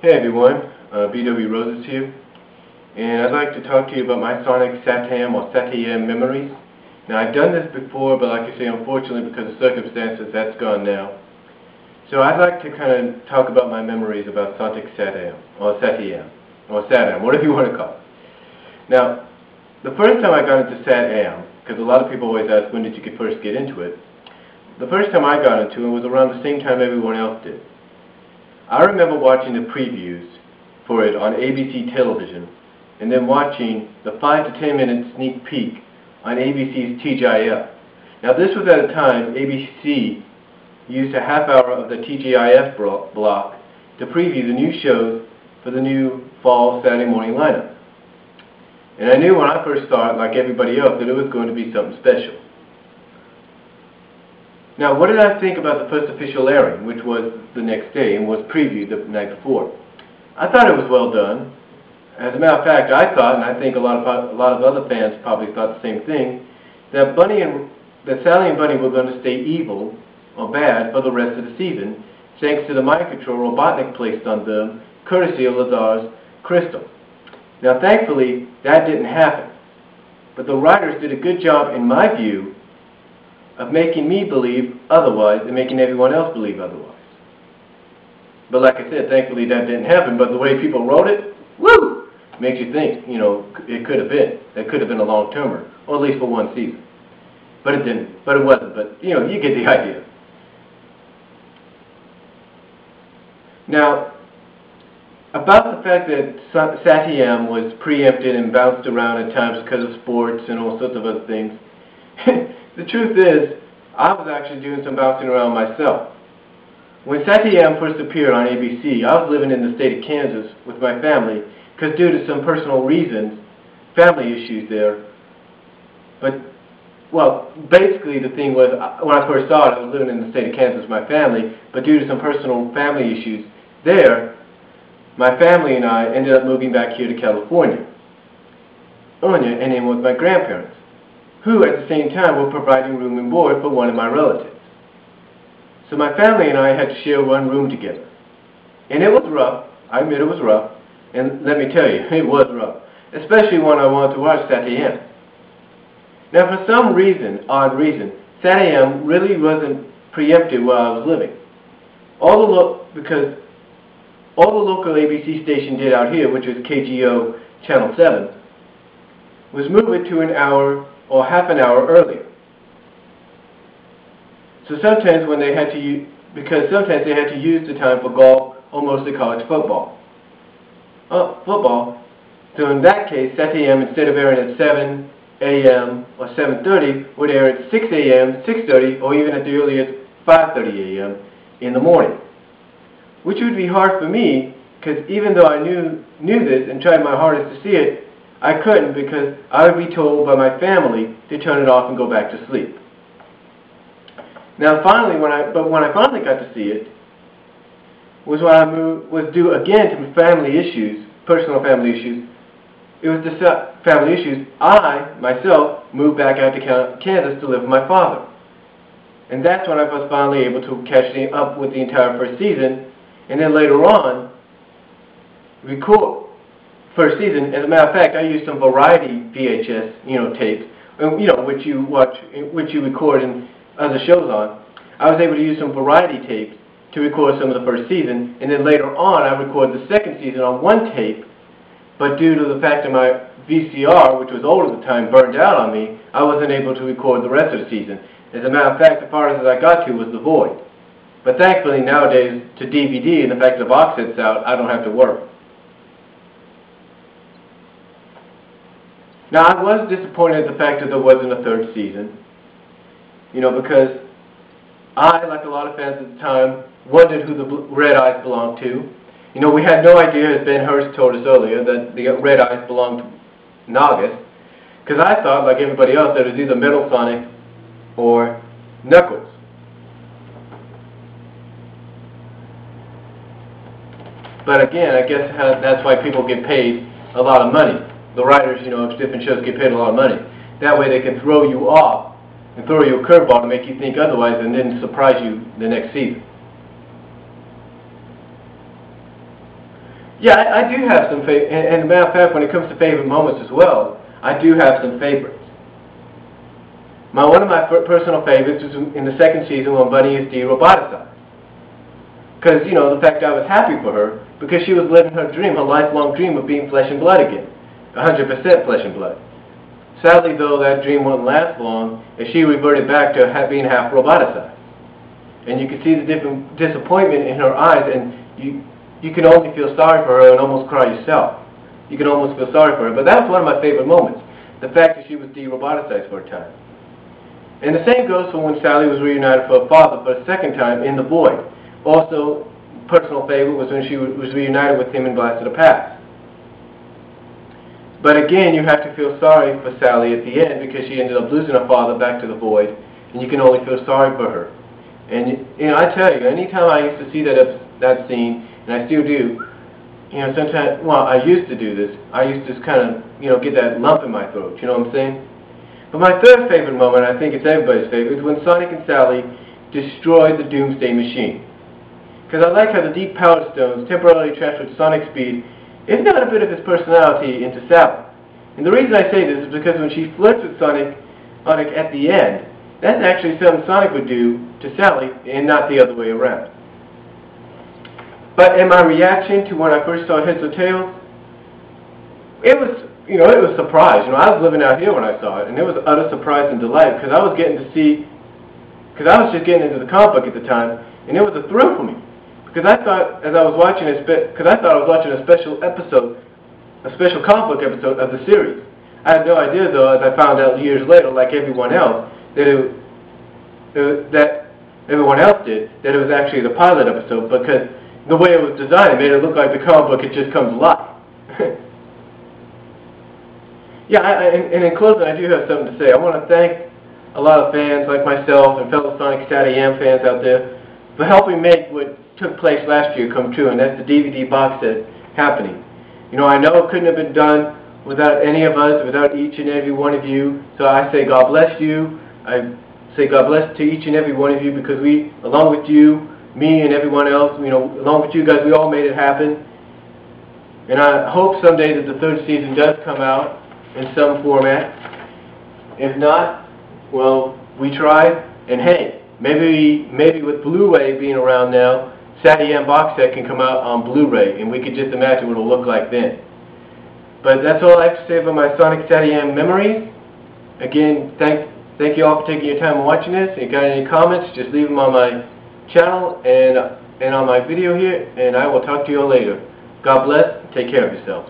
Hey everyone, BW Roses here, and I'd like to talk to you about my Sonic SatAM or SatAM memories. Now I've done this before, but like I say, unfortunately because of circumstances, that's gone now. So I'd like to kind of talk about my memories about Sonic SatAM, or SatAM, or SatAM, whatever you want to call it. Now, the first time I got into SatAM, because a lot of people always ask when did you first get into it, the first time I got into it was around the same time everyone else did. I remember watching the previews for it on ABC television, and then watching the 5 to 10 minute sneak peek on ABC's TGIF. Now this was at a time ABC used a half hour of the TGIF block to preview the new shows for the new fall Saturday morning lineup. And I knew when I first saw it, like everybody else, that it was going to be something special. Now, what did I think about the first official airing, which was the next day and was previewed the night before? I thought it was well done. As a matter of fact, I thought, and I think a lot of other fans probably thought the same thing, that Sally and Bunny were going to stay evil or bad for the rest of the season, thanks to the mind control Robotnik placed on them, courtesy of Lazar's crystal. Now, thankfully, that didn't happen. But the writers did a good job, in my view, of making me believe otherwise and making everyone else believe otherwise. But like I said, thankfully that didn't happen, but the way people wrote it, woo, makes you think, you know, it could have been. That could have been a long-termer, or at least for one season. But it didn't, but it wasn't, but, you know, you get the idea. Now, about the fact that SatAM was preempted and bounced around at times because of sports and all sorts of other things, the truth is, I was actually doing some bouncing around myself. When SatAM first appeared on ABC, I was living in the state of Kansas with my family, because due to some personal reasons, family issues there. But, well, basically the thing was, when I first saw it, I was living in the state of Kansas with my family, but due to some personal family issues there, my family and I ended up moving back here to California. And then with my grandparents, who at the same time were providing room and board for one of my relatives. So my family and I had to share one room together. And it was rough. I admit it was rough. And let me tell you, it was rough. Especially when I wanted to watch SatAM. Now for some reason, odd reason, SatAM really wasn't preempted where I was living. Because all the local ABC station did out here, which was KGO Channel 7, was move it to an hour or half an hour earlier. So sometimes when they had to because sometimes they had to use the time for golf or mostly college football. So in that case, SatAM, instead of airing at 7 a.m. or 7:30, would air at 6 a.m., 6:30, or even at the earliest 5:30 a.m. in the morning. Which would be hard for me, because even though I knew this and tried my hardest to see it, I couldn't, because I would be told by my family to turn it off and go back to sleep. Now finally, when I finally got to see it, was when I was due again to family issues, personal family issues. It was the family issues. I, myself, moved back out to Kansas to live with my father. And that's when I was finally able to catch up with the entire first season, and then later on, record first season. As a matter of fact, I used some variety VHS, tapes, which you watch, which you record in other shows on. I was able to use some variety tapes to record some of the first season, and then later on, I recorded the second season on one tape. But due to the fact that my VCR, which was old at the time, burned out on me, I wasn't able to record the rest of the season. As a matter of fact, the farthest I got to was The Void. But thankfully, nowadays, to DVD and the fact the box set's out, I don't have to worry. Now, I was disappointed at the fact that there wasn't a third season, because I, like a lot of fans at the time, wondered who the Red Eyes belonged to. We had no idea, as Ben Hurst told us earlier, that the Red Eyes belonged to Nagas, because I thought, like everybody else, that it was either Metal Sonic or Knuckles. But again, I guess that's why people get paid a lot of money. The writers, of different shows get paid a lot of money. That way they can throw you off and throw you a curveball to make you think otherwise and then surprise you the next season. Yeah, I do have some favorite, and as a matter of fact, when it comes to favorite moments as well, I do have some favorites. One of my personal favorites was in the second season when Bunny is de-roboticized. Because, you know, the fact I was happy for her, because she was living her dream, her lifelong dream of being flesh and blood again. 100% flesh and blood. Sadly, though, that dream wouldn't last long, as she reverted back to being half roboticized. And you can see the different disappointment in her eyes, and you can only feel sorry for her and almost cry yourself. You can almost feel sorry for her. But that was one of my favorite moments, the fact that she was de-roboticized for a time. And the same goes for when Sally was reunited for her father for a second time in The Void. Also, personal favorite was when she was reunited with him in Blast of the Past. But again, you have to feel sorry for Sally at the end because she ended up losing her father back to the Void, and you can only feel sorry for her. And you know, I tell you, anytime I used to see that scene, and I still do, you know, sometimes, well, I used to do this. I used to just kind of, you know, get that lump in my throat. You know what I'm saying? But my third favorite moment, I think it's everybody's favorite, is when Sonic and Sally destroyed the Doomsday Machine. Because I like how the deep power stones temporarily transferred Sonic's speed, if not a bit of his personality, into Sally. And the reason I say this is because when she flirts with Sonic at the end, that's actually something Sonic would do to Sally, and not the other way around. But in my reaction to when I first saw Heads or Tails, it was, you know, it was surprise. You know, I was living out here when I saw it, and it was utter surprise and delight because I was getting to see, because I was just getting into the comic book at the time, and it was a thrill for me. Because I thought, as I was watching it, because I thought I was watching a special episode, a special comic book episode of the series. I had no idea, though, as I found out years later, like everyone else, that everyone else did, that it was actually the pilot episode, because the way it was designed, it made it look like the comic book had just come to life. Yeah, and in closing, I do have something to say. I want to thank a lot of fans like myself and fellow Sonic SatAM fans out there for helping make what took place last year come true, and that's the DVD box set happening. You know, I know it couldn't have been done without any of us, without each and every one of you, so I say God bless you. I say God bless to each and every one of you because we, along with you, me and everyone else, you know, along with you guys, we all made it happen. And I hope someday that the third season does come out in some format. If not, well, we tried, and hey, maybe with Blu-ray being around now, SatAM box set can come out on Blu-ray, and we could just imagine what it'll look like then. But that's all I have to say about my Sonic SatAM memories. Again, thank you all for taking your time and watching this. If you got any comments, just leave them on my channel and on my video here, and I will talk to you all later. God bless. Take care of yourselves.